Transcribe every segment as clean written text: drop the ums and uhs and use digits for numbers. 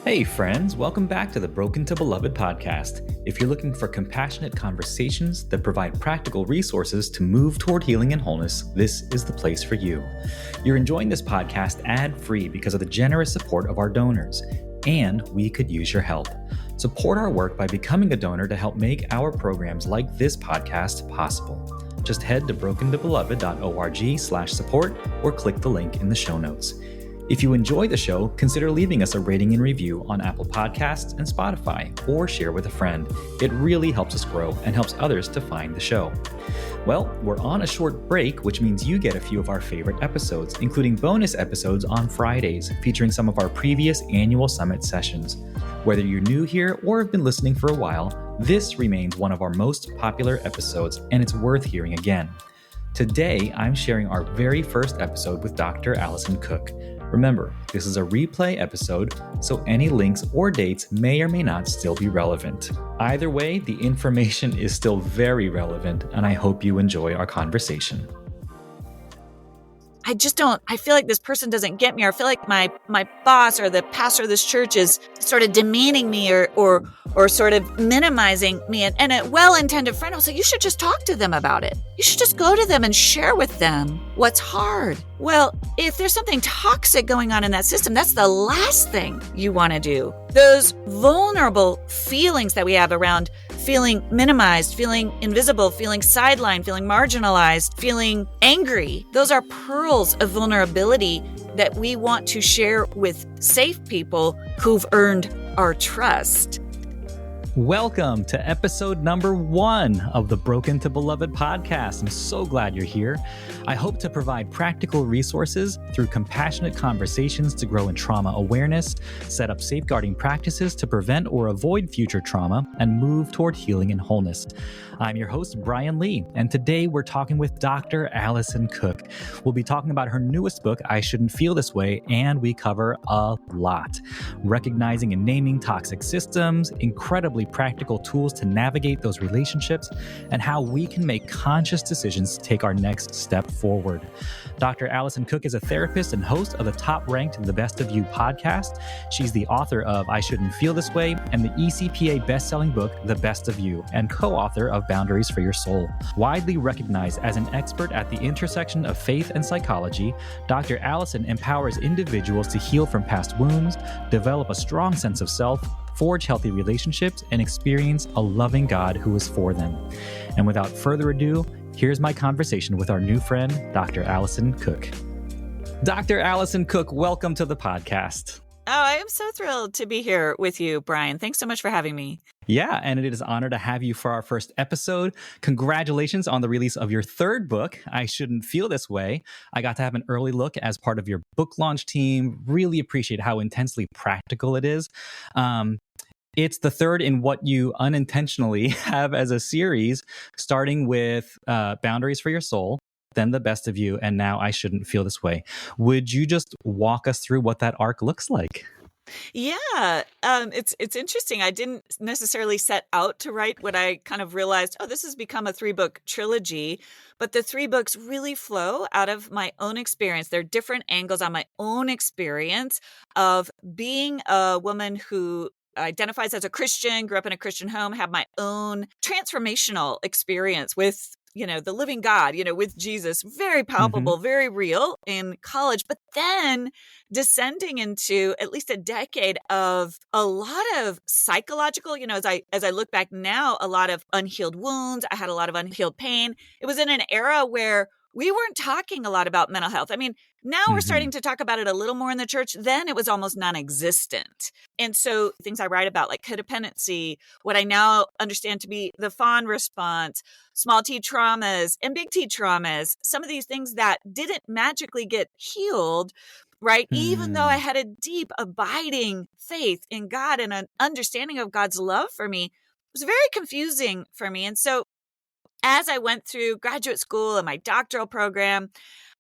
Hey friends, welcome back to the Broken to Beloved podcast. If you're looking for compassionate conversations that provide practical resources to move toward healing and wholeness, this is the place for you. You're enjoying this podcast ad-free because of the generous support of our donors, and we could use your help. Support our work by becoming a donor to help make our programs like this podcast possible. Just head to brokentobeloved.org/support or click the link in the show notes. If you enjoy the show, consider leaving us a rating and review on Apple Podcasts and Spotify, or share with a friend. It really helps us grow and helps others to find the show. Well, we're on a short break, which means you get a few of our favorite episodes, including bonus episodes on Fridays, featuring some of our previous annual summit sessions. Whether you're new here or have been listening for a while, this remains one of our most popular episodes, and it's worth hearing again. Today, I'm sharing our very first episode with Dr. Alison Cook. Remember, this is a replay episode, so any links or dates may or may not still be relevant. Either way, the information is still very relevant, and I hope you enjoy our conversation. I feel like this person doesn't get me, or I feel like my boss or the pastor of this church is sort of demeaning me or sort of minimizing me. And a well-intended friend will say, you should just talk to them about it. You should just go to them and share with them what's hard. Well, if there's something toxic going on in that system, that's the last thing you want to do. Those vulnerable feelings that we have around feeling minimized, feeling invisible, feeling sidelined, feeling marginalized, feeling angry. Those are pearls of vulnerability that we want to share with safe people who've earned our trust. Welcome to episode number 1 of the Broken to Beloved podcast. I'm so glad you're here. I hope to provide practical resources through compassionate conversations to grow in trauma awareness, set up safeguarding practices to prevent or avoid future trauma, and move toward healing and wholeness. I'm your host, Brian Lee, and today we're talking with Dr. Alison Cook. We'll be talking about her newest book, I Shouldn't Feel This Way, and we cover a lot. Recognizing and naming toxic systems, incredibly practical tools to navigate those relationships, and how we can make conscious decisions to take our next step forward. Dr. Alison Cook is a therapist and host of the top-ranked The Best of You podcast. She's the author of I Shouldn't Feel This Way and the ECPA bestselling book, The Best of You, and co-author of Boundaries for Your Soul. Widely recognized as an expert at the intersection of faith and psychology, Dr. Alison empowers individuals to heal from past wounds, develop a strong sense of self, forge healthy relationships, and experience a loving God who is for them. And without further ado, here's my conversation with our new friend, Dr. Alison Cook. Dr. Alison Cook, welcome to the podcast. Oh, I am so thrilled to be here with you, Brian. Thanks so much for having me. Yeah, and it is an honor to have you for our first episode. Congratulations on the release of your third book, I Shouldn't Feel This Way. I got to have an early look as part of your book launch team. Really appreciate how intensely practical it is. It's the third in what you unintentionally have as a series, starting with Boundaries for Your Soul, then The Best of You, and now I Shouldn't Feel This Way. Would you just walk us through what that arc looks like? Yeah, it's interesting. I didn't necessarily set out to write what I kind of realized, this has become a 3-book trilogy, but the 3 books really flow out of my own experience. They're different angles on my own experience of being a woman who identifies as a Christian, grew up in a Christian home, have my own transformational experience with, the living God, with Jesus, very palpable, very real in college, but then descending into at least a decade of a lot of psychological, as I look back now, a lot of unhealed wounds. I had a lot of unhealed pain. It was in an era where we weren't talking a lot about mental health. I mean, now we're starting to talk about it a little more in the church. Then it was almost non-existent. And so things I write about, like codependency, what I now understand to be the fawn response, small T traumas and big T traumas, some of these things that didn't magically get healed, right? Even though I had a deep, abiding faith in God and an understanding of God's love for me, it was very confusing for me. And so as I went through graduate school and my doctoral program,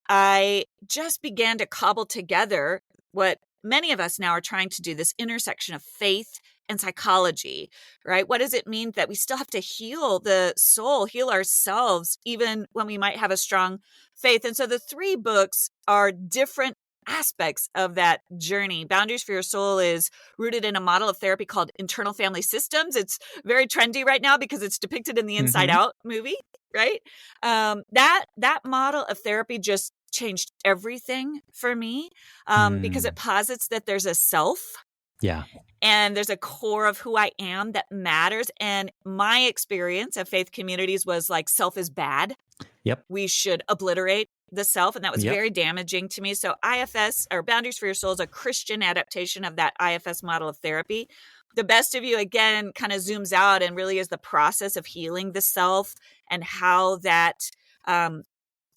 I just began to cobble together what many of us now are trying to do, this intersection of faith and psychology, right? What does it mean that we still have to heal the soul, heal ourselves, even when we might have a strong faith? And so the 3 books are different aspects of that journey. Boundaries for Your Soul is rooted in a model of therapy called internal family systems. It's very trendy right now because it's depicted in the Inside Out movie, right? That model of therapy just changed everything for me, because it posits that there's a self. Yeah. And there's a core of who I am that matters. And my experience of faith communities was like, self is bad. Yep. We should obliterate the self. And that was Yep. very damaging to me. So IFS, or Boundaries for Your Soul, is a Christian adaptation of that IFS model of therapy. The Best of You, again, kind of zooms out and really is the process of healing the self and how that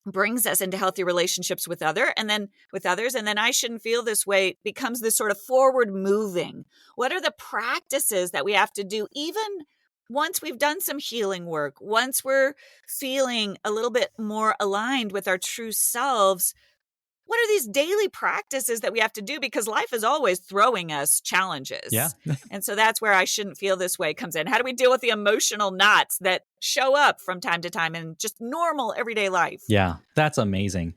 brings us into healthy relationships with others. And then I Shouldn't Feel This Way becomes this sort of forward moving. What are the practices that we have to do, even once we've done some healing work, once we're feeling a little bit more aligned with our true selves? What are these daily practices that we have to do? Because life is always throwing us challenges. Yeah. And so that's where I Shouldn't Feel This Way comes in. How do we deal with the emotional knots that show up from time to time in just normal everyday life? Yeah, that's amazing.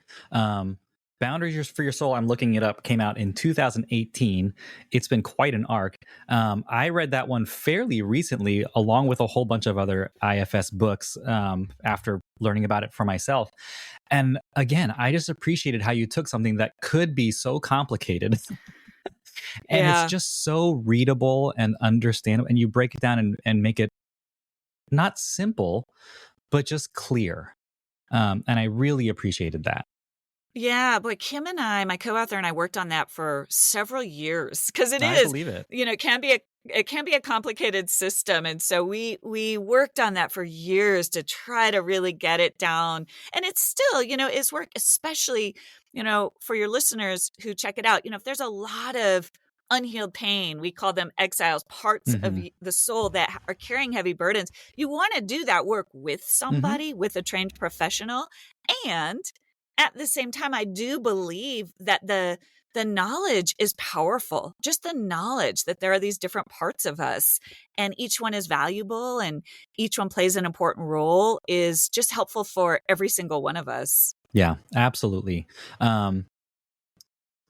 Boundaries for Your Soul, I'm looking it up, came out in 2018. It's been quite an arc. I read that one fairly recently, along with a whole bunch of other IFS books, after learning about it for myself. And again, I just appreciated how you took something that could be so complicated and Yeah. it's just so readable and understandable. And you break it down and make it not simple, but just clear. And I really appreciated that. Yeah, boy, Kim and I, my co-author and I, worked on that for several years because I believe it. it can be a complicated system, and so we worked on that for years to try to really get it down. And it's still, is work, especially, for your listeners who check it out. If there's a lot of unhealed pain, we call them exiles, parts of the soul that are carrying heavy burdens. You want to do that work with somebody, with a trained professional, and at the same time, I do believe that the knowledge is powerful. Just the knowledge that there are these different parts of us and each one is valuable and each one plays an important role is just helpful for every single one of us. Yeah, absolutely.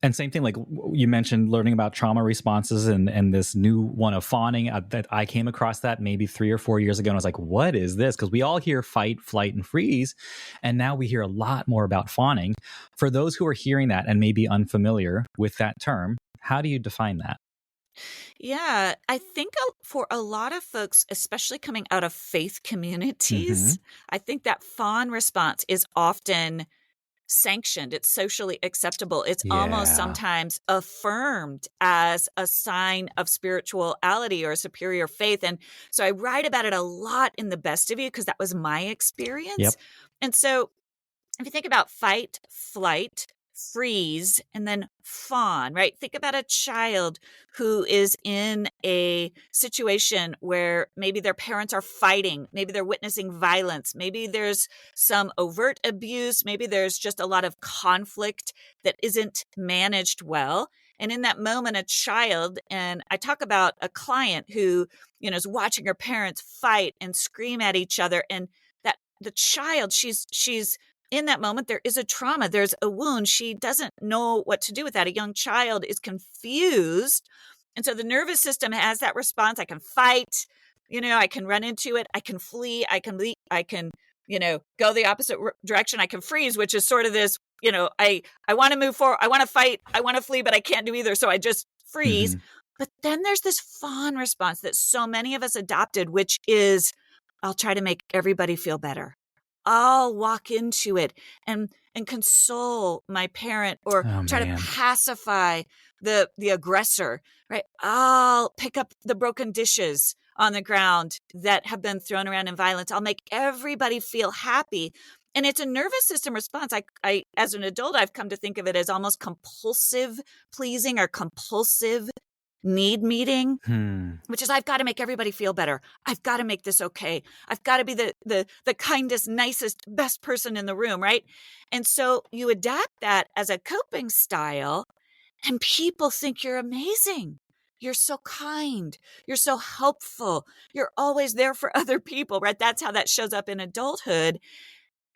And same thing, like you mentioned, learning about trauma responses and this new one of fawning, that I came across that maybe 3 or 4 years ago. And I was like, what is this? Because we all hear fight, flight, and freeze. And now we hear a lot more about fawning. For those who are hearing that and maybe unfamiliar with that term, how do you define that? Yeah, I think for a lot of folks, especially coming out of faith communities, I think that fawn response is often sanctioned. It's socially acceptable. It's almost sometimes affirmed as a sign of spirituality or superior faith. And so I write about it a lot in The Best of You because that was my experience. Yep. And so if you think about fight, flight, freeze, and then fawn, right? Think about a child who is in a situation where maybe their parents are fighting, maybe they're witnessing violence, maybe there's some overt abuse, maybe there's just a lot of conflict that isn't managed well. And in that moment, a child, and I talk about a client who, is watching her parents fight and scream at each other, and that the child, she's in that moment, there is a trauma. There's a wound. She doesn't know what to do with that. A young child is confused. And so the nervous system has that response. I can fight, I can run into it. I can flee. I can go the opposite direction. I can freeze, which is sort of this, I want to move forward. I want to fight. I want to flee, but I can't do either. So I just freeze. But then there's this fawn response that so many of us adopted, which is, I'll try to make everybody feel better. I'll walk into it and console my parent or try to pacify the aggressor, right? I'll pick up the broken dishes on the ground that have been thrown around in violence. I'll make everybody feel happy. And it's a nervous system response. I as an adult, I've come to think of it as almost compulsive pleasing or compulsive need meeting, which is I've got to make everybody feel better. I've got to make this okay. I've got to be the kindest, nicest, best person in the room, right? And so you adapt that as a coping style and people think you're amazing. You're so kind. You're so helpful. You're always there for other people, right? That's how that shows up in adulthood.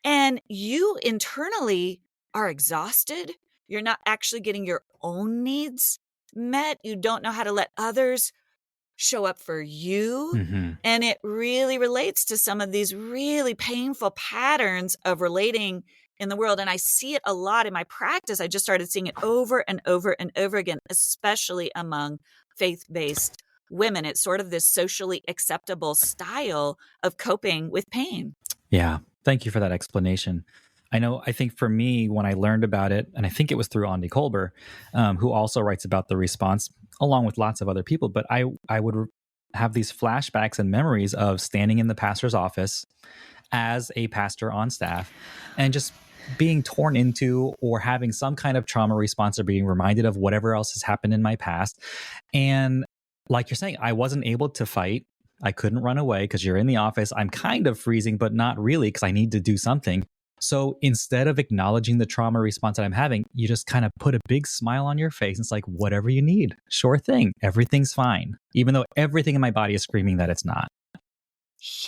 And you internally are exhausted. You're not actually getting your own needs met. You don't know how to let others show up for you. Mm-hmm. And it really relates to some of these really painful patterns of relating in the world. And I see it a lot in my practice. I just started seeing it over and over and over again, especially among faith-based women. It's sort of this socially acceptable style of coping with pain. Yeah. Thank you for that explanation. I think for me, when I learned about it, and I think it was through Andy Kolber, who also writes about the response along with lots of other people, but I would have these flashbacks and memories of standing in the pastor's office as a pastor on staff and just being torn into or having some kind of trauma response or being reminded of whatever else has happened in my past. And like you're saying, I wasn't able to fight. I couldn't run away because you're in the office. I'm kind of freezing, but not really because I need to do something. So instead of acknowledging the trauma response that I'm having, you just kind of put a big smile on your face. It's like, whatever you need, sure thing. Everything's fine, even though everything in my body is screaming that it's not.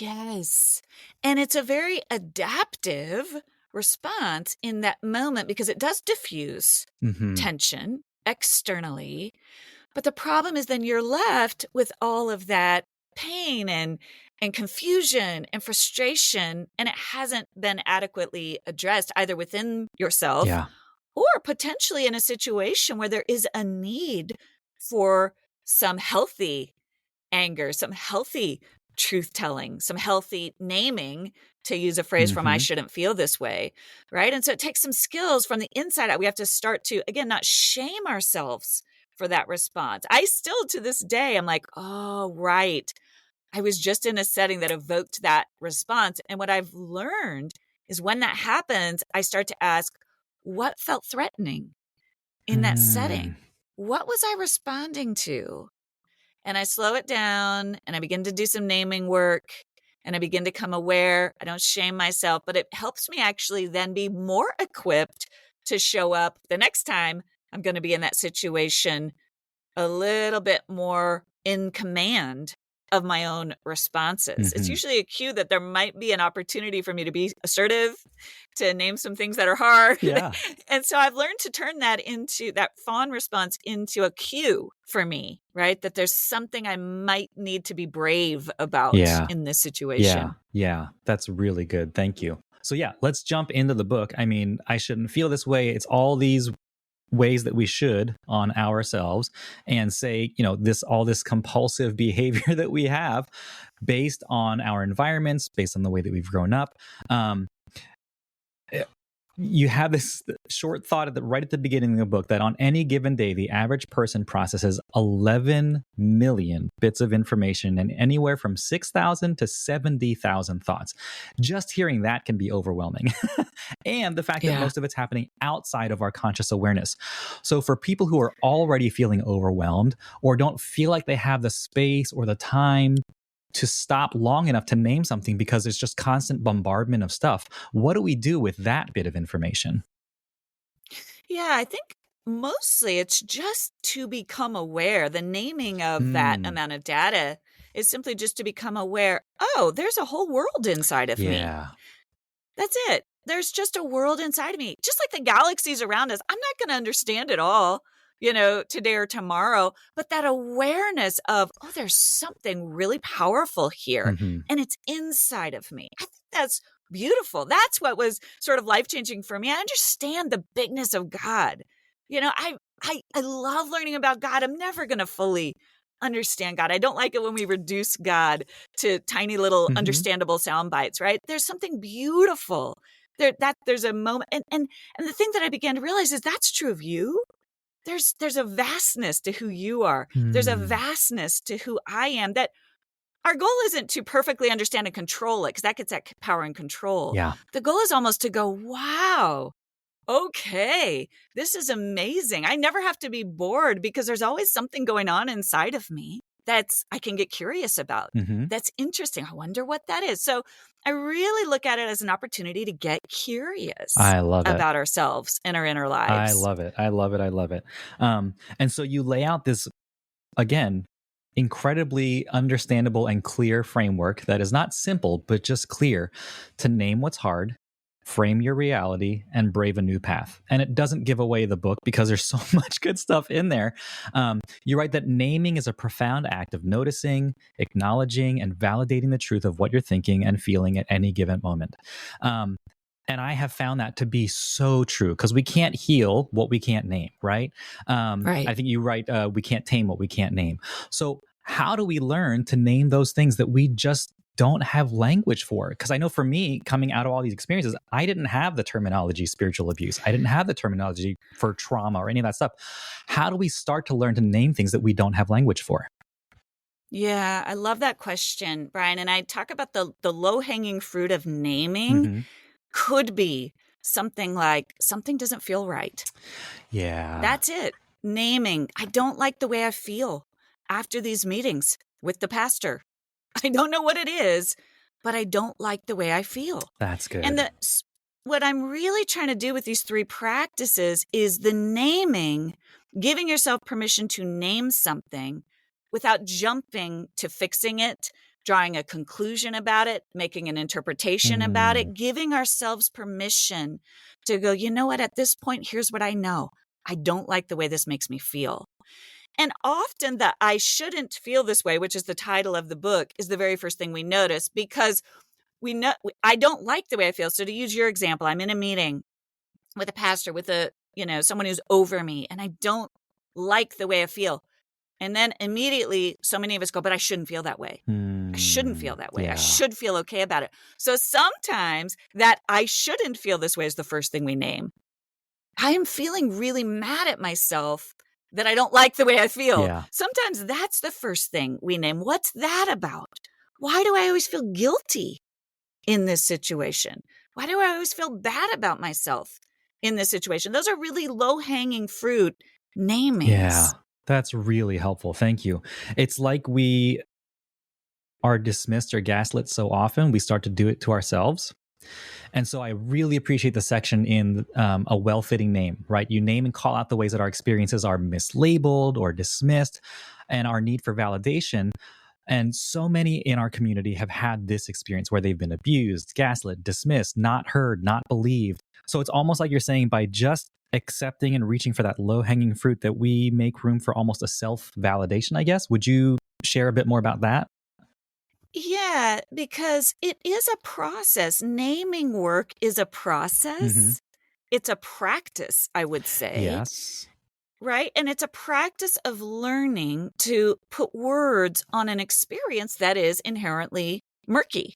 Yes. And it's a very adaptive response in that moment because it does diffuse tension externally. But the problem is then you're left with all of that pain and confusion and frustration, and it hasn't been adequately addressed either within yourself or potentially in a situation where there is a need for some healthy anger, some healthy truth telling, some healthy naming, to use a phrase from I shouldn't feel this way, right? And so it takes some skills from the inside out. We have to start to, again, not shame ourselves for that response. I still, to this day, I'm like, oh, right. I was just in a setting that evoked that response. And what I've learned is when that happens, I start to ask, what felt threatening in that setting? What was I responding to? And I slow it down and I begin to do some naming work and I begin to become aware. I don't shame myself, but it helps me actually then be more equipped to show up the next time I'm going to be in that situation a little bit more in command of my own responses. It's usually a cue that there might be an opportunity for me to be assertive, to name some things that are hard. Yeah. And so I've learned to turn that fawn response into a cue for me, right? That there's something I might need to be brave about in this situation. Yeah. That's really good. Thank you. So let's jump into the book. I mean, I shouldn't feel this way. It's all these ways that we should on ourselves and say, all this compulsive behavior that we have based on our environments, based on the way that we've grown up. You have this short thought right at the beginning of the book that on any given day, the average person processes 11 million bits of information and anywhere from 6,000 to 70,000 thoughts. Just hearing that can be overwhelming. And the fact that most of it's happening outside of our conscious awareness. So for people who are already feeling overwhelmed or don't feel like they have the space or the time to stop long enough to name something because it's just constant bombardment of stuff, what do we do with that bit of information? Yeah, I think mostly it's just to become aware. The naming of that amount of data is simply just to become aware, oh, there's a whole world inside of me. That's it. There's just a world inside of me. Just like the galaxies around us, I'm not going to understand it all, today or tomorrow. But that awareness of, oh, there's something really powerful here and it's inside of me. I think that's beautiful. That's what was sort of life-changing for me. I understand the bigness of God. I love learning about God. I'm never going to fully understand God. I don't like it when we reduce God to tiny little understandable sound bites, right? There's something beautiful there. There's a moment. And the thing that I began to realize is that's true of you. There's a vastness to who you are. There's a vastness to who I am, that our goal isn't to perfectly understand and control it, because that gets at power and control. The goal is almost to go, wow, okay, this is amazing. I never have to be bored because there's always something going on inside of me I can get curious about. That's interesting. I wonder what that is. So I really look at it as an opportunity to get curious about ourselves and our inner lives. I love it. And so you lay out this, again, incredibly understandable and clear framework that is not simple, but just clear, to name what's hard, frame your reality, and brave a new path. And it doesn't give away the book because there's so much good stuff in there. You write that naming is a profound act of noticing, acknowledging, and validating the truth of what you're thinking and feeling at any given moment. Um, and I have found that to be so true because we can't heal what we can't name, right? Right. I think you write, we can't tame what we can't name. So, how do we learn to name those things that we just don't have language for? Because I know for me, coming out of all these experiences, I didn't have the terminology spiritual abuse. I didn't have the terminology for trauma or any of that stuff. How do we start to learn to name things that we don't have language for? Yeah, I love that question, Brian. And I talk about the low-hanging fruit of naming Mm-hmm. could be something like something doesn't feel right. Yeah. That's it. Naming, I don't like the way I feel after these meetings with the pastor. I don't know what it is, but I don't like the way I feel. That's And good. what I'm really trying to do with these three practices is the naming, giving yourself permission to name something without jumping to fixing it, drawing a conclusion about it, making an interpretation about Mm, it, giving ourselves permission to go, you know what, at this point, here's what I know. I don't like the way this makes me feel. And often the I shouldn't feel this way, which is the title of the book, is the very first thing we notice because we know I don't like the way I feel. So to use your example, I'm in a meeting with a pastor, with someone who's over me, and I don't like the way I feel. And then immediately so many of us go, but I shouldn't feel that way. I shouldn't feel that way. I yeah. should feel okay about it. So sometimes that I shouldn't feel this way is the first thing we name. I am feeling really mad at myself that I don't like the way I feel. Yeah. Sometimes that's the first thing we name. What's that about? Why do I always feel guilty in this situation? Why do I always feel bad about myself in this situation? Those are really low-hanging fruit namings. Yeah. That's really helpful. Thank you. It's like we are dismissed or gaslit so often, we start to do it to ourselves. And so I really appreciate the section in a well-fitting name, right? You name and call out the ways that our experiences are mislabeled or dismissed and our need for validation. And so many in our community have had this experience where they've been abused, gaslit, dismissed, not heard, not believed. So it's almost like you're saying by just accepting and reaching for that low-hanging fruit that we make room for almost a self-validation, I guess. Would you share a bit more about that? Yeah, because it is a process. Naming work is a Mm-hmm. process. It's a practice, I would say. Yes. Right? And it's a practice of learning to put words on an experience that is inherently murky.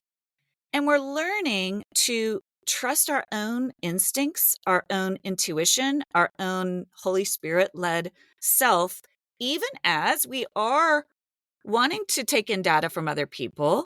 And we're learning to trust our own instincts, our own intuition, our own Holy Spirit led self, even as we are wanting to take in data from other people.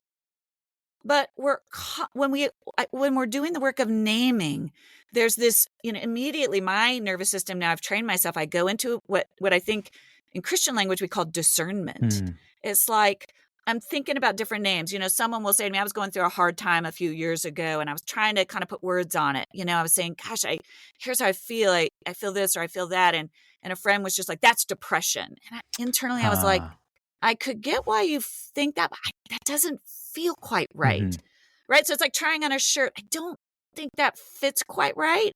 But when we're doing the work of naming, there's this, immediately my nervous system, now I've trained myself, I go into what I think in Christian language we call discernment. It's like I'm thinking about different names. Someone will say to me, I was going through a hard time a few years ago and I was trying to kind of put words on it. I was saying, gosh, here's how I feel. I feel this or I feel that. And a friend was just like, that's depression. And internally I was like, I could get why you think that, but that doesn't feel quite right. Right? So it's like trying on a shirt. I don't think that fits quite right.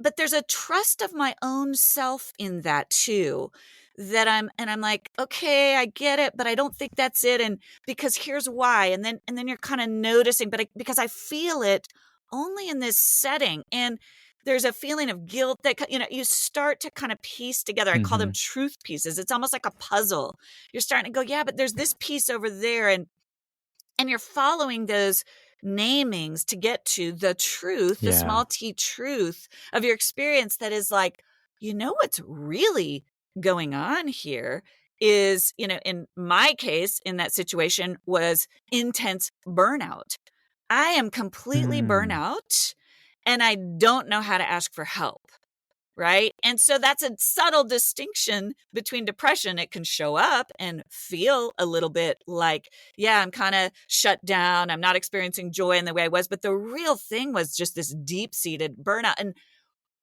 But there's a trust of my own self in that too, that I'm like, okay, I get it, but I don't think that's it. And because here's why. And then you're kind of noticing, but because I feel it only in this setting. And there's a feeling of guilt that, you start to kind of piece together. I call them truth pieces. It's almost like a puzzle. You're starting to go, yeah, but there's this piece over there. And you're following those namings to get to the truth, the small t truth of your experience that is like, what's really going on here is, in my case, in that situation was intense burnout. I am completely burnout and I don't know how to ask for help. Right. And so that's a subtle distinction between depression. It can show up and feel a little bit like, yeah, I'm kind of shut down. I'm not experiencing joy in the way I was. But the real thing was just this deep seated burnout. And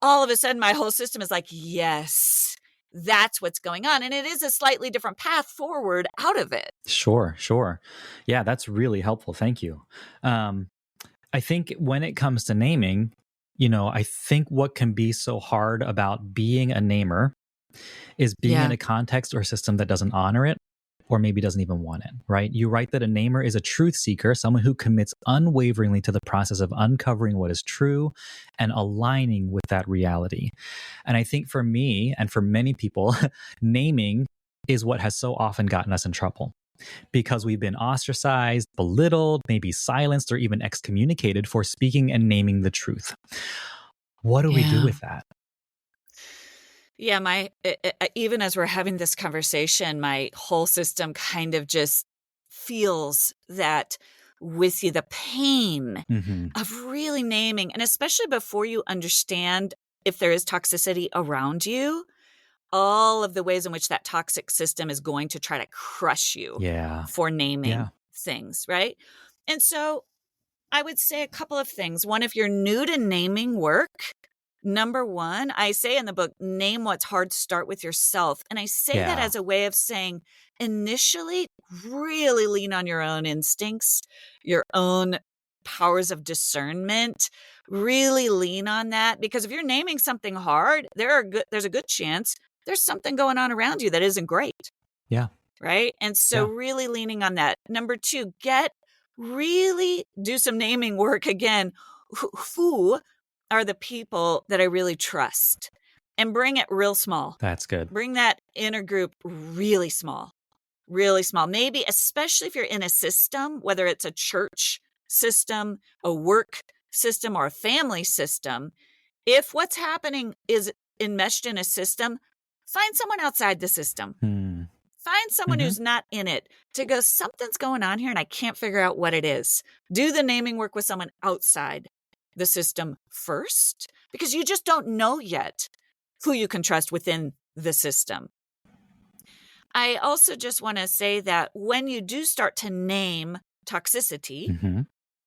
all of a sudden, my whole system is like, yes, that's what's going on. And it is a slightly different path forward out of it. Sure. Yeah, that's really helpful. Thank you. I think when it comes to naming, I think what can be so hard about being a namer is being in Yeah. a context or system that doesn't honor it or maybe doesn't even want it, right? You write that a namer is a truth seeker, someone who commits unwaveringly to the process of uncovering what is true and aligning with that reality. And I think for me and for many people, naming is what has so often gotten us in trouble because we've been ostracized, belittled, maybe silenced, or even excommunicated for speaking and naming the truth. What do we do Yeah. with that? Yeah, even as we're having this conversation, my whole system kind of just feels that with you, the pain Mm-hmm. of really naming, and especially before you understand if there is toxicity around you, all of the ways in which that toxic system is going to try to crush you Yeah. for naming Yeah. things, right? And so I would say a couple of things. One, if you're new to naming work, number one, I say in the book, name what's hard, start with yourself. And I say that Yeah. as a way of saying, initially, really lean on your own instincts, your own powers of discernment. Really lean on that, because if you're naming something hard, there's a good chance there's something going on around you that isn't great. Yeah. Right? And so Yeah. really leaning on that. Number two, really do some naming work again. Who are the people that I really trust? And bring it real small. That's good. Bring that inner group really small, really small. Maybe, especially if you're in a system, whether it's a church system, a work system, or a family system, if what's happening is enmeshed in a system, find someone outside the system. Mm. Find someone Mm-hmm. who's not in it to go, something's going on here and I can't figure out what it is. Do the naming work with someone outside the system first, because you just don't know yet who you can trust within the system. I also just want to say that when you do start to name toxicity, Mm-hmm.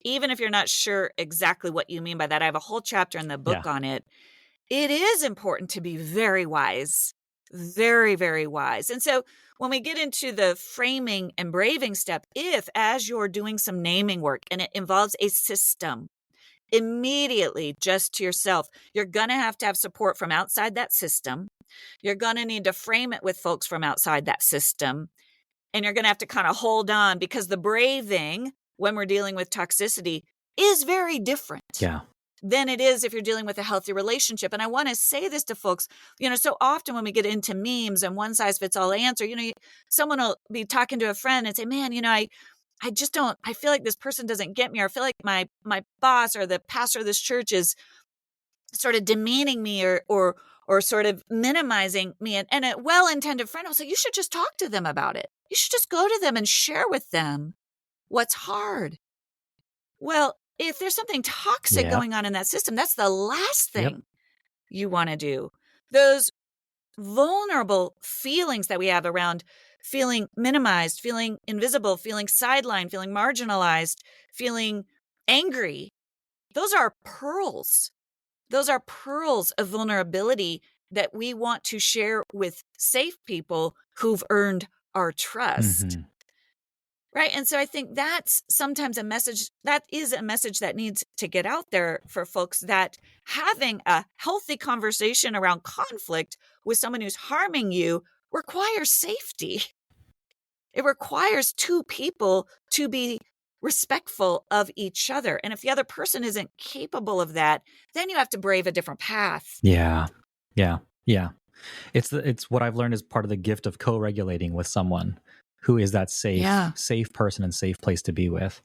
even if you're not sure exactly what you mean by that, I have a whole chapter in the book Yeah. on it. It is important to be very wise, very, very wise. And so when we get into the framing and braving step, if as you're doing some naming work and it involves a system, immediately just to yourself, you're going to have support from outside that system. You're going to need to frame it with folks from outside that system. And you're going to have to kind of hold on, because the braving when we're dealing with toxicity is very different Yeah. than it is if you're dealing with a healthy relationship. And I want to say this to folks, so often when we get into memes and one size fits all answer, someone will be talking to a friend and say, man, I just don't, I feel like this person doesn't get me, or I feel like my boss or the pastor of this church is sort of demeaning me or sort of minimizing me. And a well-intended friend will say, you should just talk to them about it. You should just go to them and share with them what's hard. Well, if there's something toxic Yeah. going on in that system, that's the last Yep. thing you want to do. Those vulnerable feelings that we have around feeling minimized, feeling invisible, feeling sidelined, feeling marginalized, feeling angry, those are pearls. Those are pearls of vulnerability that we want to share with safe people who've earned our trust. Mm-hmm. Right. And so I think that's sometimes a message that needs to get out there for folks, that having a healthy conversation around conflict with someone who's harming you requires safety. It requires two people to be respectful of each other. And if the other person isn't capable of that, then you have to brave a different path. Yeah. Yeah. Yeah. It's what I've learned is part of the gift of co-regulating with someone who is that safe person and safe place to be with.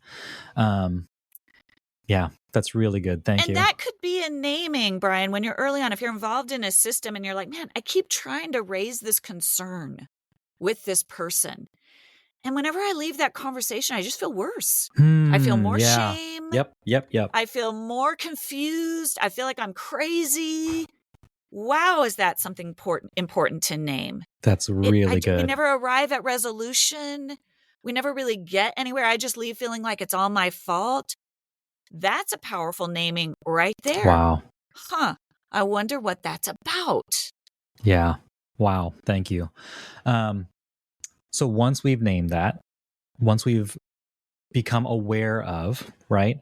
Yeah, that's really good. Thank you. And that could be in naming, Brian, when you're early on, if you're involved in a system and you're like, man, I keep trying to raise this concern with this person. And whenever I leave that conversation, I just feel worse. I feel more Yeah. shame. Yep. I feel more confused. I feel like I'm crazy. Wow, is that something important to name? That's really We good. never arrive at resolution. We never really get anywhere. I just leave feeling like it's all my fault. That's a powerful naming right there. Wow. Huh. I wonder what that's about. Yeah. Wow. Thank you. So once we've named that, once we've become aware of, right,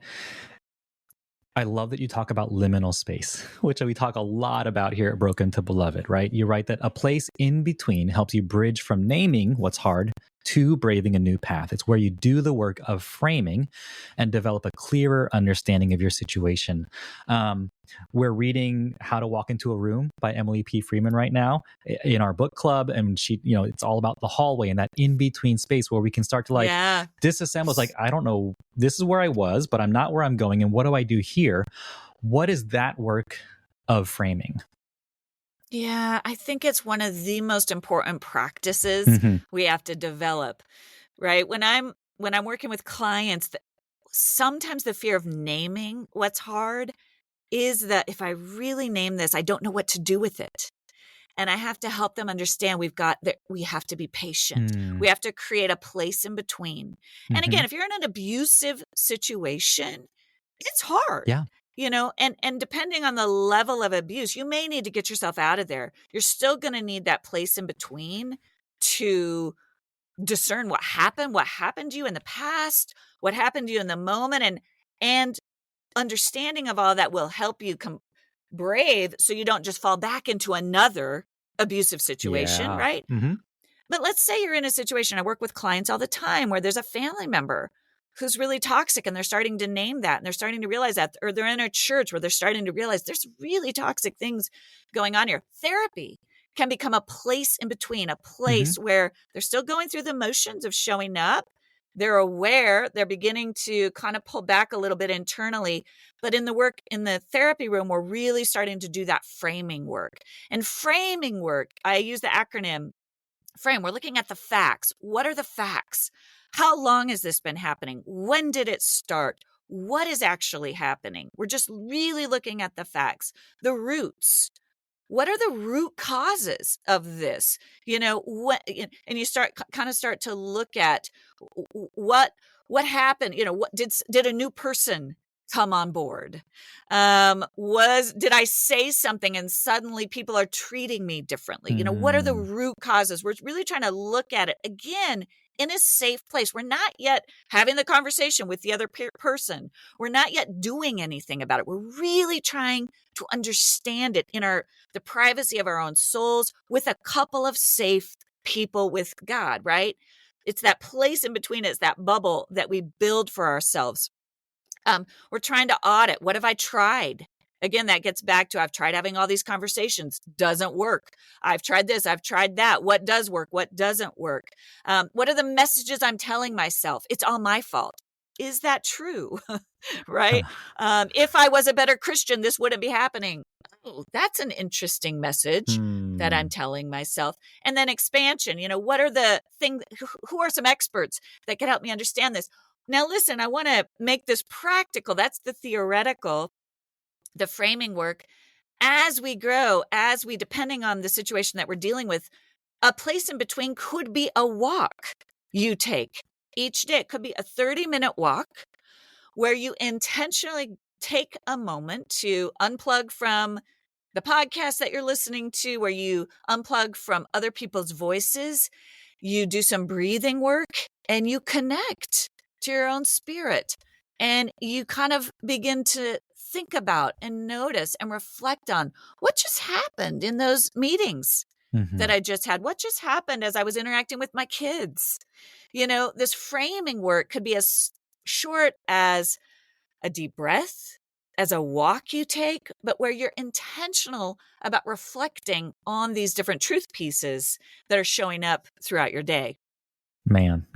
I love that you talk about liminal space, which we talk a lot about here at Broken to Beloved, right? You write that a place in between helps you bridge from naming what's hard to braving a new path. It's where you do the work of framing and develop a clearer understanding of your situation. Um, we're reading How to Walk into a Room by Emily P. Freeman right now in our book club. And it's all about the hallway and that in between space where we can start to Yeah. disassemble. Like, I don't know, this is where I was, but I'm not where I'm going. And what do I do here? What is that work of framing? Yeah, I think it's one of the most important practices Mm-hmm. we have to develop, right? When I'm working with clients, sometimes the fear of naming what's hard is that if I really name this, I don't know what to do with it. And I have to help them understand we have to be patient. Mm-hmm. We have to create a place in between. And again, if you're in an abusive situation, it's hard. Yeah. And depending on the level of abuse, you may need to get yourself out of there. You're still going to need that place in between to discern what happened to you in the past, what happened to you in the moment, and understanding of all that will help you brave so you don't just fall back into another abusive situation, Yeah. right? Mm-hmm. But let's say you're in a situation, I work with clients all the time where there's a family member who's really toxic and they're starting to name that and they're starting to realize that, or they're in a church where they're starting to realize there's really toxic things going on here. Therapy can become a place in between, a place where they're still going through the motions of showing up. They're aware, they're beginning to kind of pull back a little bit internally. But in the therapy room, we're really starting to do that framing work. And framing work, I use the acronym FRAME. We're looking at the facts. What are the facts? How long has this been happening? When did it start? What is actually happening? We're just really looking at the facts, the roots. What are the root causes of this? And you start to look at what happened. What did a new person come on board? Did I say something and suddenly people are treating me differently? What are the root causes? We're really trying to look at it again in a safe place. We're not yet having the conversation with the other person. We're not yet doing anything about it. We're really trying to understand it in the privacy of our own souls with a couple of safe people with God, right? It's that place in between. It's that bubble that we build for ourselves. We're trying to audit. What have I tried? Again, that gets back to I've tried having all these conversations. Doesn't work. I've tried this. I've tried that. What does work? What doesn't work? What are the messages I'm telling myself? It's all my fault. Is that true? Right? If I was a better Christian, this wouldn't be happening. Oh, that's an interesting message that I'm telling myself. And then expansion. What are the things? Who are some experts that can help me understand this? Now, listen, I want to make this practical. That's the theoretical, the framing work. As we grow, depending on the situation that we're dealing with, a place in between could be a walk you take each day. It could be a 30-minute walk where you intentionally take a moment to unplug from the podcast that you're listening to, where you unplug from other people's voices, you do some breathing work, and you connect to your own spirit. And you kind of begin to think about and notice and reflect on what just happened in those meetings that I just had. What just happened as I was interacting with my kids? This framing work could be as short as a deep breath, as a walk you take, but where you're intentional about reflecting on these different truth pieces that are showing up throughout your day. Man,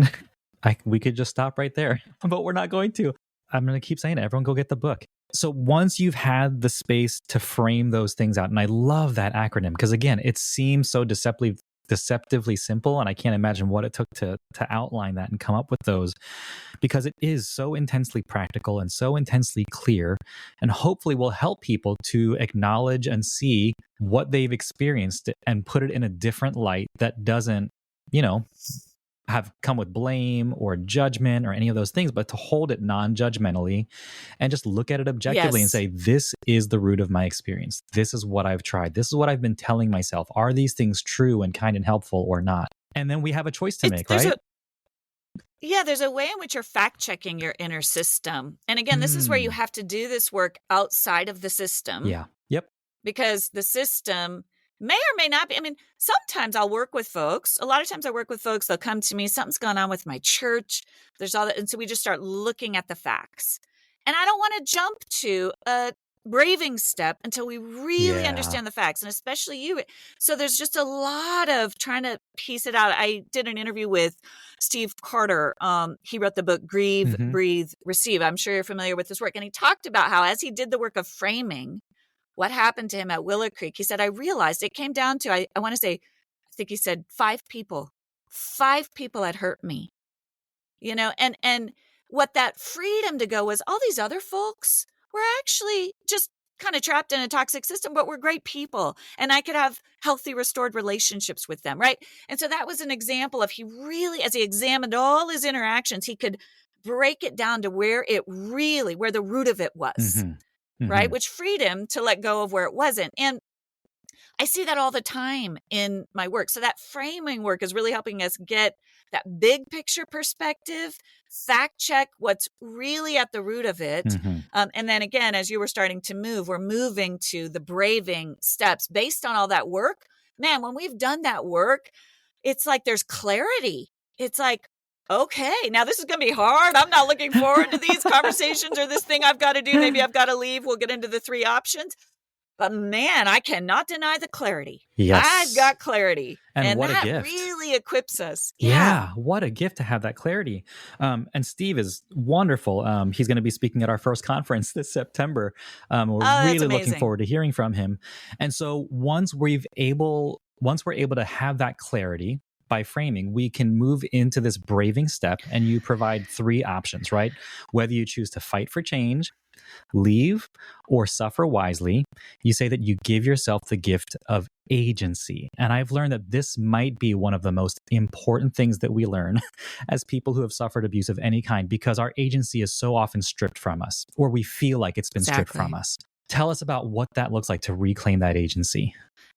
we could just stop right there, but we're not going to. I'm going to keep saying it. Everyone go get the book. So once you've had the space to frame those things out, and I love that acronym because, again, it seems so deceptively simple, and I can't imagine what it took to outline that and come up with those, because it is so intensely practical and so intensely clear, and hopefully will help people to acknowledge and see what they've experienced and put it in a different light that doesn't, have come with blame or judgment or any of those things, but to hold it non-judgmentally and just look at it objectively and say, this is the root of my experience. This is what I've tried. This is what I've been telling myself. Are these things true and kind and helpful or not? And then we have a choice to make, right? there's a way in which you're fact checking your inner system. And again, this is where you Mm. have to do this work outside of the system. Yeah. Yep. Because the system may or may not be. I mean, sometimes I'll work with folks. A lot of times I work with folks, they'll come to me, something's going on with my church. There's all that. And so we just start looking at the facts. And I don't want to jump to a braving step until we really Yeah. understand the facts, and especially you. So there's just a lot of trying to piece it out. I did an interview with Steve Carter. He wrote the book Grieve, Mhm. Breathe, Receive. I'm sure you're familiar with his work. And he talked about how, as he did the work of framing what happened to him at Willow Creek, he said, I realized it came down to, I want to say, I think he said 5 people. 5 people had hurt me, and what that freedom to go was all these other folks were actually just kind of trapped in a toxic system, but were great people. And I could have healthy, restored relationships with them, right? And so that was an example of he really, as he examined all his interactions, he could break it down to where the root of it was. Mhm. Right? Mhm. Which freed him to let go of where it wasn't. And I see that all the time in my work. So that framing work is really helping us get that big picture perspective, fact check what's really at the root of it. Mhm. And then again, as you were starting to move, we're moving to the braving steps based on all that work. Man, when we've done that work, it's like there's clarity. It's like, okay, now this is going to be hard. I'm not looking forward to these conversations or this thing I've got to do. Maybe I've got to leave. We'll get into the 3 options. But man, I cannot deny the clarity. Yes. I've got clarity. And what a that gift. really equips us. Yeah, what a gift to have that clarity. And Steve is wonderful. He's going to be speaking at our first conference this September. We're that's really looking amazing. forward to hearing from him. And so once we're able to have that clarity by framing, we can move into this braving step, and you provide 3 options, right? Whether you choose to fight for change, leave, or suffer wisely, you say that you give yourself the gift of agency. And I've learned that this might be one of the most important things that we learn as people who have suffered abuse of any kind, because our agency is so often stripped from us, or we feel like it's been stripped Exactly. from us. Tell us about what that looks like to reclaim that agency.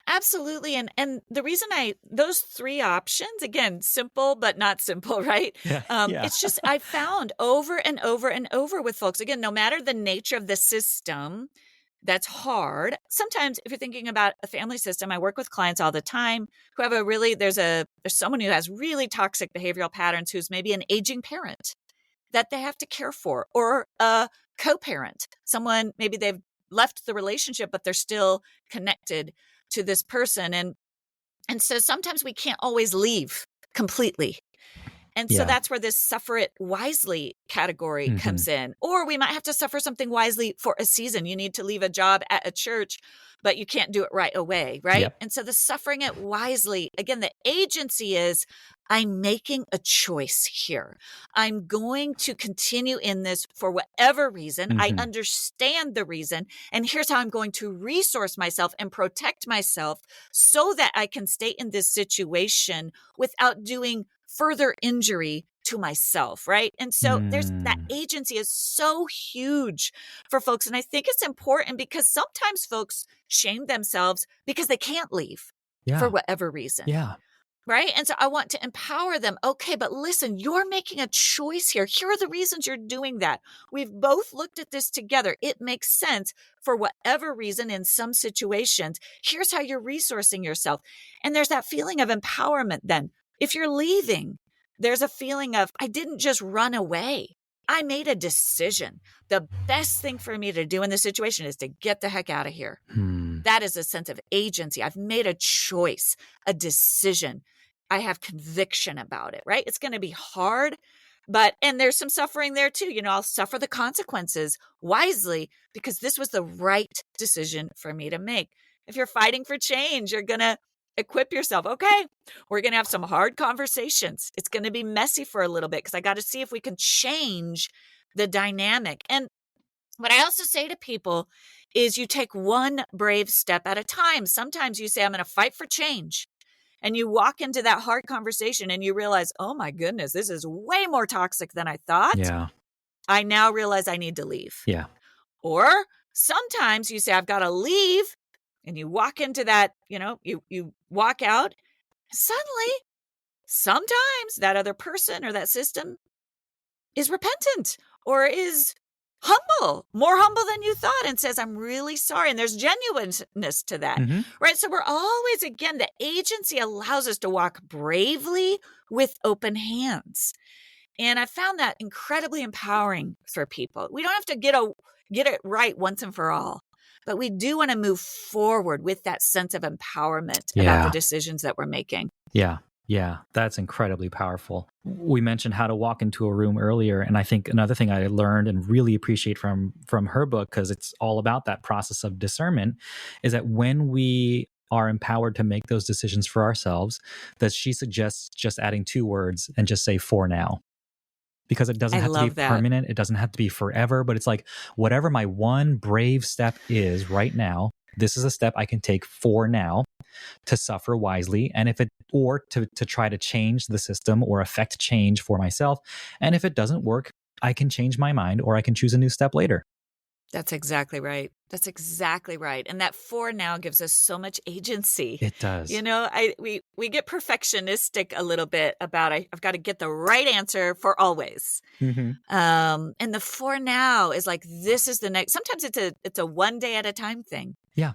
Absolutely. And the reason those 3 options, again, simple, but not simple, right? Yeah. It's just, I found over and over and over with folks, again, no matter the nature of the system, that's hard. Sometimes if you're thinking about a family system, I work with clients all the time who have there's someone who has really toxic behavioral patterns, who's maybe an aging parent that they have to care for, or a co-parent, someone, maybe they've left the relationship, but they're still connected to this person. And so sometimes we can't always leave completely. And so Yeah. that's where this suffer it wisely category Mhm. comes in. Or we might have to suffer something wisely for a season. You need to leave a job at a church, but you can't do it right away, right? Yep. And so the suffering it wisely, again, the agency is, I'm making a choice here. I'm going to continue in this for whatever reason. I Mhm. understand the reason. And here's how I'm going to resource myself and protect myself so that I can stay in this situation without doing further injury to myself, right? And so there's that agency is so huge for folks. And I think it's important because sometimes folks shame themselves because they can't leave for Yeah. whatever reason. Yeah. Right. And so I want to empower them. Okay, but listen, you're making a choice here. Here are the reasons you're doing that. We've both looked at this together. It makes sense for whatever reason in some situations. Here's how you're resourcing yourself. And there's that feeling of empowerment then. If you're leaving, there's a feeling of, I didn't just run away. I made a decision. The best thing for me to do in this situation is to get the heck out of here. That is a sense of agency. I've made a choice, a decision. I have conviction about it, right? It's going to be hard, and there's some suffering there too. I'll suffer the consequences wisely because this was the right decision for me to make. If you're fighting for change, you're going to equip yourself. Okay, we're going to have some hard conversations. It's going to be messy for a little bit because I got to see if we can change the dynamic. And what I also say to people is you take one brave step at a time. Sometimes you say, I'm going to fight for change. And you walk into that hard conversation and you realize, oh my goodness, this is way more toxic than I thought. Yeah. I now realize I need to leave. Yeah. Or sometimes you say, I've got to leave. And you walk into that, you walk out. Suddenly, sometimes that other person or that system is repentant or is humble, more humble than you thought, and says, I'm really sorry. And there's genuineness to that, Mm-hmm. right? So we're always, again, the agency allows us to walk bravely with open hands. And I found that incredibly empowering for people. We don't have to get it right once and for all, but we do want to move forward with that sense of empowerment about the Yeah. decisions that we're making. Yeah. Yeah. That's incredibly powerful. We mentioned how to walk into a room earlier. And I think another thing I learned and really appreciate from her book, because it's all about that process of discernment, is that when we are empowered to make those decisions for ourselves, that she suggests just adding 2 words and just say for now. Because it doesn't I have to be love that. permanent. It doesn't have to be forever, but it's like whatever my one brave step is right now, this is a step I can take for now to suffer wisely. And if it, or to try to change the system or affect change for myself. And if it doesn't work, I can change my mind or I can choose a new step later. That's exactly right. That's exactly right. And that for now gives us so much agency. It does. You know, we get perfectionistic a little bit about I've got to get the right answer for always. Mm-hmm. And the for now is like, this is the next. Sometimes it's a one day at a time thing. Yeah.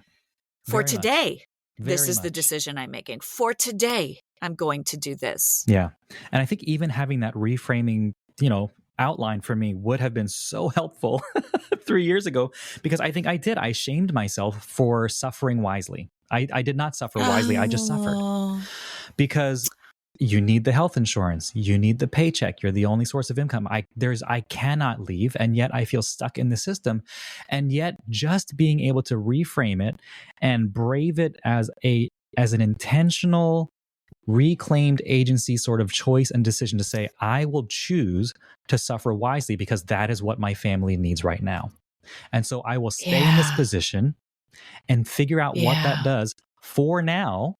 For Very today, much. this Very is the much. decision I'm making. For today, I'm going to do this. Yeah. And I think even having that reframing, outline for me would have been so helpful 3 years ago, because I think I shamed myself for suffering wisely. I did not suffer wisely. I just suffered because you need the health insurance. You need the paycheck. You're the only source of income. I cannot leave. And yet I feel stuck in the system. And yet just being able to reframe it and brave it as an intentional reclaimed agency sort of choice and decision to say, I will choose to suffer wisely because that is what my family needs right now. And so I will stay in this position and figure out what that does for now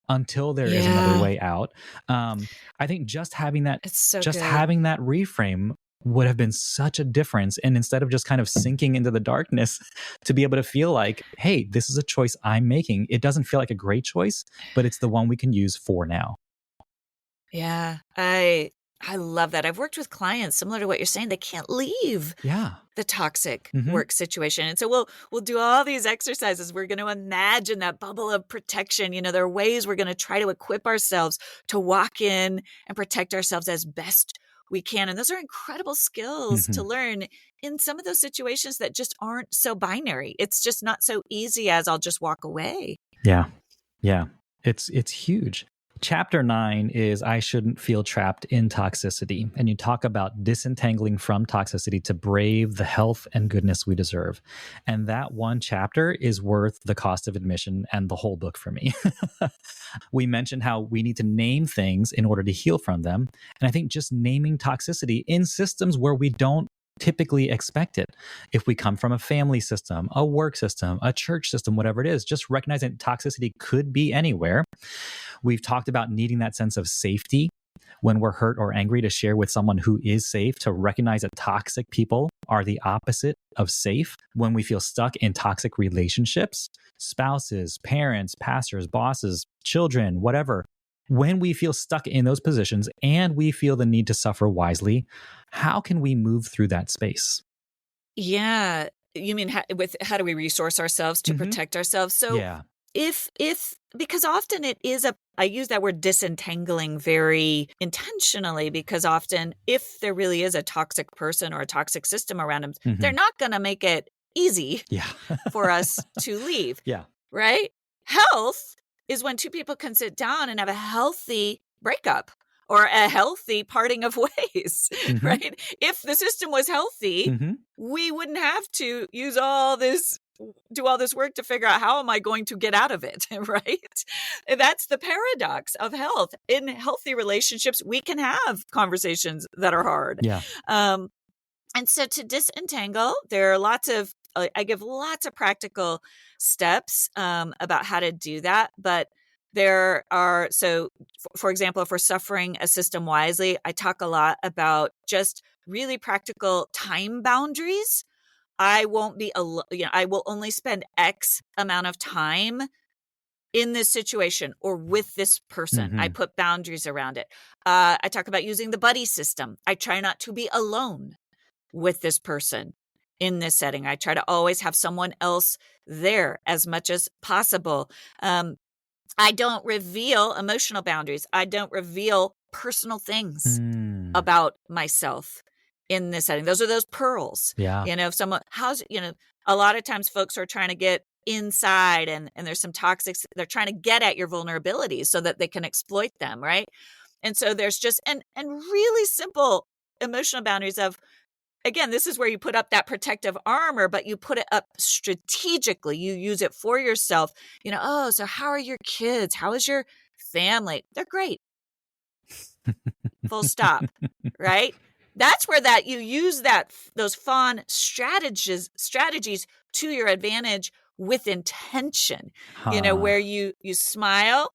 until there is another way out. I think just having that, having that reframe would have been such a difference. And instead of just kind of sinking into the darkness, to be able to feel like, hey, this is a choice I'm making. It doesn't feel like a great choice, but it's the one we can use for now. Yeah, I love that. I've worked with clients similar to what you're saying. They can't leave the toxic work situation. And so we'll do all these exercises. We're going to imagine that bubble of protection. There are ways we're going to try to equip ourselves to walk in and protect ourselves as best we can. And those are incredible skills to learn in some of those situations that just aren't so binary. It's just not so easy as I'll just walk away. Yeah. Yeah. It's huge. Chapter 9 is I shouldn't feel trapped in toxicity. And you talk about disentangling from toxicity to brave the health and goodness we deserve. And that one chapter is worth the cost of admission and the whole book for me. We mentioned how we need to name things in order to heal from them. And I think just naming toxicity in systems where we don't typically expect it. If we come from a family system, a work system, a church system, whatever it is, just recognizing toxicity could be anywhere. We've talked about needing that sense of safety when we're hurt or angry to share with someone who is safe, to recognize that toxic people are the opposite of safe. When we feel stuck in toxic relationships, spouses, parents, pastors, bosses, children, whatever, when we feel stuck in those positions and we feel the need to suffer wisely, how can we move through that space? Yeah. You mean how do we resource ourselves to protect ourselves? So if because often it is I use that word disentangling very intentionally, because often if there really is a toxic person or a toxic system around them, they're not going to make it easy for us to leave. Right? Health is when two people can sit down and have a healthy breakup or a healthy parting of ways, right? If the system was healthy, we wouldn't have to do all this work to figure out how am I going to get out of it, right? That's the paradox of health. In healthy relationships, we can have conversations that are hard. And so to disentangle, there are I give lots of practical steps about how to do that. But there are, for example, if we're suffering a system wisely, I talk a lot about just really practical time boundaries. I won't be, I will only spend X amount of time in this situation or with this person. I put boundaries around it. I talk about using the buddy system. I try not to be alone with this person in this setting. I try to always have someone else there as much as possible. I don't reveal emotional boundaries. I don't reveal personal things about myself in this setting. Those are those pearls. Yeah. If someone, a lot of times folks are trying to get inside and there's some toxic, they're trying to get at your vulnerabilities so that they can exploit them, right? And so there's just, and really simple emotional boundaries of, again, this is where you put up that protective armor, but you put it up strategically. You use it for yourself. Oh, so how are your kids? How is your family? They're great. Full stop. Right? That's where you use those fawn strategies to your advantage with intention. Where you smile.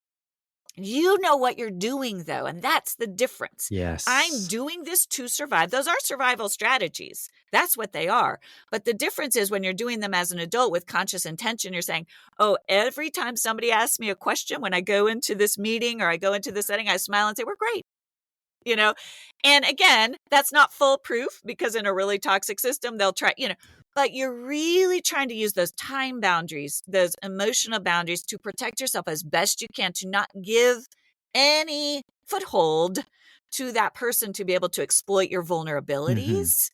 You know what you're doing, though, and that's the difference. Yes. I'm doing this to survive. Those are survival strategies. That's what they are. But the difference is when you're doing them as an adult with conscious intention, you're saying, oh, every time somebody asks me a question when I go into this meeting or I go into this setting, I smile and say, we're great. And again, that's not foolproof because in a really toxic system, they'll try, but you're really trying to use those time boundaries, those emotional boundaries to protect yourself as best you can, to not give any foothold to that person to be able to exploit your vulnerabilities.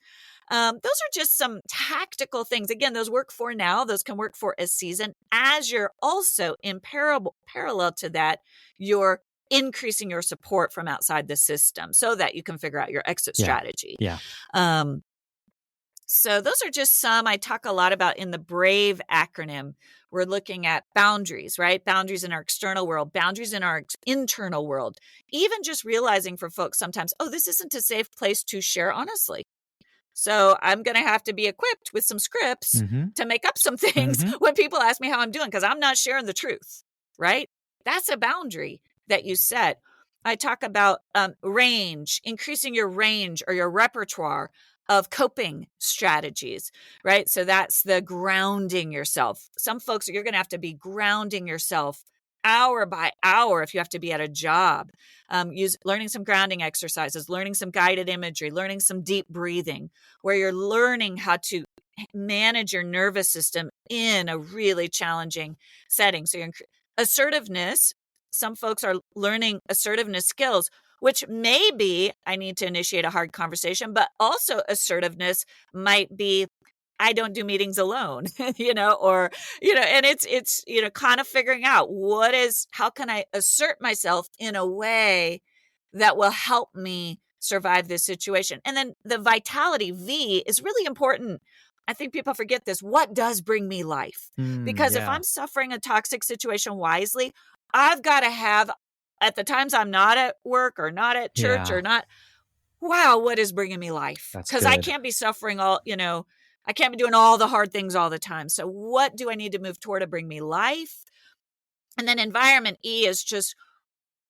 Those are just some tactical things. Again, those work for now. Those can work for a season. As you're also in parallel to that, you're increasing your support from outside the system so that you can figure out your exit strategy. Yeah. So those are just some I talk a lot about in the BRAVE acronym. We're looking at boundaries, right? Boundaries in our external world, boundaries in our internal world. Even just realizing for folks sometimes, oh, this isn't a safe place to share honestly. So I'm going to have to be equipped with some scripts to make up some things when people ask me how I'm doing, because I'm not sharing the truth, right? That's a boundary that you set. I talk about range, increasing your range or your repertoire of coping strategies, right? So that's the grounding yourself. Some folks, you're going to have to be grounding yourself hour by hour if you have to be at a job. Learning some grounding exercises, learning some guided imagery, learning some deep breathing, where you're learning how to manage your nervous system in a really challenging setting. So assertiveness, some folks are learning assertiveness skills, which may be, I need to initiate a hard conversation, but also assertiveness might be, I don't do meetings alone, and it's, kind of figuring out how can I assert myself in a way that will help me survive this situation? And then the vitality V is really important. I think people forget this. What does bring me life? Because if I'm suffering a toxic situation wisely, I've got to have, at the times I'm not at work or not at church or not, wow, what is bringing me life? Because I can't be suffering I can't be doing all the hard things all the time. So what do I need to move toward to bring me life? And then environment E is just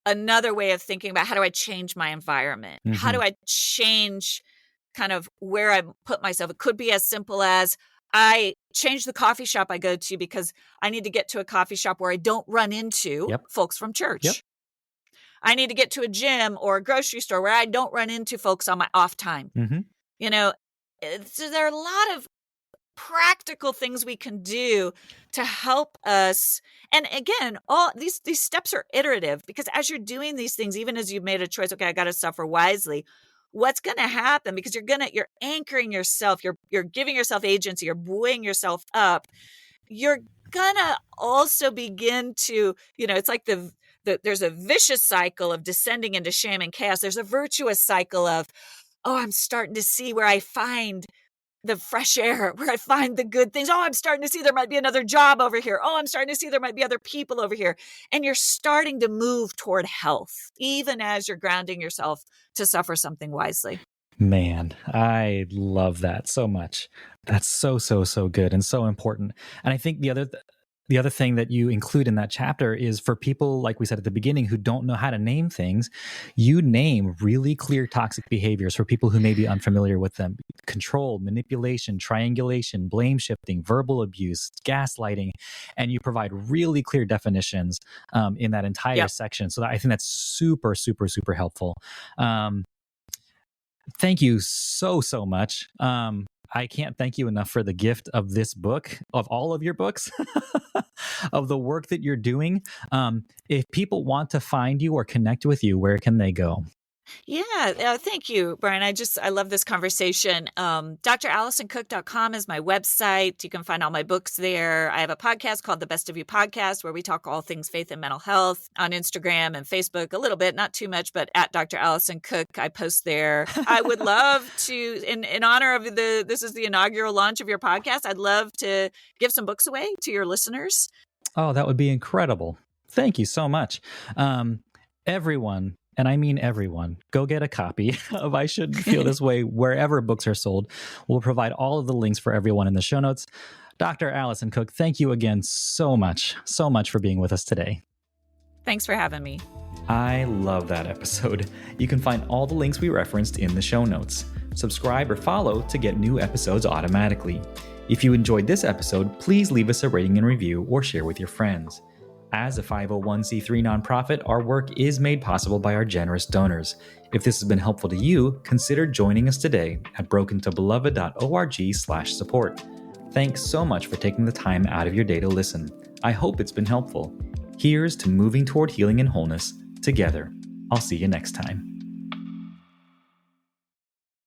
another way of thinking about, how do I change my environment? How do I change kind of where I put myself? It could be as simple as I change the coffee shop I go to because I need to get to a coffee shop where I don't run into folks from church. I need to get to a gym or a grocery store where I don't run into folks on my off time. So there are a lot of practical things we can do to help us. And again, all these steps are iterative, because as you're doing these things, even as you've made a choice, okay, I got to suffer wisely, what's going to happen, because you're anchoring yourself, you're giving yourself agency, you're buoying yourself up. You're going to also begin to, it's like there's a vicious cycle of descending into shame and chaos. There's a virtuous cycle of, oh, I'm starting to see where I find the fresh air, where I find the good things. Oh, I'm starting to see there might be another job over here. Oh, I'm starting to see there might be other people over here. And you're starting to move toward health, even as you're grounding yourself to suffer something wisely. Man, I love that so much. That's so, so, so good and so important. And I think the other The other thing that you include in that chapter is for people, like we said at the beginning, who don't know how to name things, you name really clear toxic behaviors for people who may be unfamiliar with them. Control, manipulation, triangulation, blame shifting, verbal abuse, gaslighting, and you provide really clear definitions in that entire section. So I think that's super, super, super helpful. Thank you so much. I can't thank you enough for the gift of this book, of all of your books, of the work that you're doing. If people want to find you or connect with you, where can they go? Yeah, thank you, Brian. I love this conversation. DrAlisonCook.com is my website. You can find all my books there. I have a podcast called The Best of You Podcast, where we talk all things faith and mental health on Instagram and Facebook a little bit, not too much, but at Dr. Alison Cook, I post there. I would love to, in honor of this is the inaugural launch of your podcast, I'd love to give some books away to your listeners. Oh, that would be incredible. Thank you so much. Everyone, and I mean everyone, go get a copy of I Shouldn't Feel This Way wherever books are sold. We'll provide all of the links for everyone in the show notes. Dr. Alison Cook, thank you again so much for being with us today. Thanks for having me. I love that episode. You can find all the links we referenced in the show notes. Subscribe or follow to get new episodes automatically. If you enjoyed this episode, please leave us a rating and review or share with your friends. As a 501c3 nonprofit, our work is made possible by our generous donors. If this has been helpful to you, consider joining us today at brokentobeloved.org/support. Thanks so much for taking the time out of your day to listen. I hope it's been helpful. Here's to moving toward healing and wholeness together. I'll see you next time.